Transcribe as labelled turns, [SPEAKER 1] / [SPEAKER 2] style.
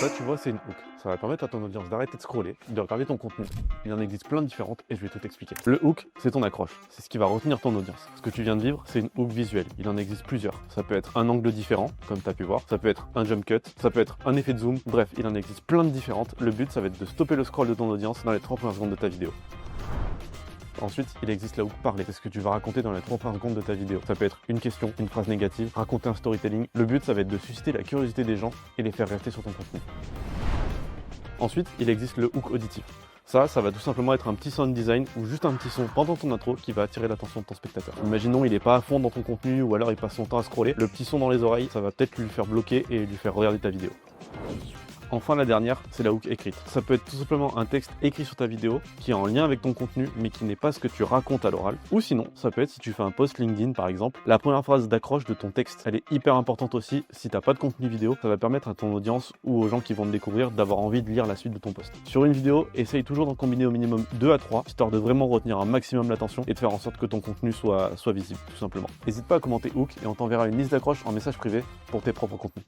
[SPEAKER 1] Ça, tu vois, c'est une hook. Ça va permettre à ton audience d'arrêter de scroller, de regarder ton contenu. Il en existe plein de différentes et je vais tout expliquer. Le hook, c'est ton accroche. C'est ce qui va retenir ton audience. Ce que tu viens de vivre, c'est une hook visuelle. Il en existe plusieurs. Ça peut être un angle différent, comme tu as pu voir. Ça peut être un jump cut. Ça peut être un effet de zoom. Bref, il en existe plein de différentes. Le but, ça va être de stopper le scroll de ton audience dans les 30 premières secondes de ta vidéo. Ensuite, il existe la hook parler. C'est ce que tu vas raconter dans les 30 premières secondes de ta vidéo. Ça peut être une question, une phrase négative, raconter un storytelling. Le but, ça va être de susciter la curiosité des gens et les faire rester sur ton contenu. Ensuite, il existe le hook auditif. Ça va tout simplement être un petit sound design ou juste un petit son pendant ton intro qui va attirer l'attention de ton spectateur. Imaginons, il n'est pas à fond dans ton contenu ou alors il passe son temps à scroller. Le petit son dans les oreilles, ça va peut-être lui faire bloquer et lui faire regarder ta vidéo. Enfin, la dernière, c'est la hook écrite. Ça peut être tout simplement un texte écrit sur ta vidéo qui est en lien avec ton contenu mais qui n'est pas ce que tu racontes à l'oral. Ou sinon, ça peut être si tu fais un post LinkedIn par exemple, la première phrase d'accroche de ton texte, elle est hyper importante aussi. Si t'as pas de contenu vidéo, ça va permettre à ton audience ou aux gens qui vont te découvrir d'avoir envie de lire la suite de ton post. Sur une vidéo, essaye toujours d'en combiner au minimum 2 à 3, histoire de vraiment retenir un maximum l'attention et de faire en sorte que ton contenu soit visible, tout simplement. N'hésite pas à commenter hook et on t'enverra une liste d'accroches en message privé pour tes propres contenus.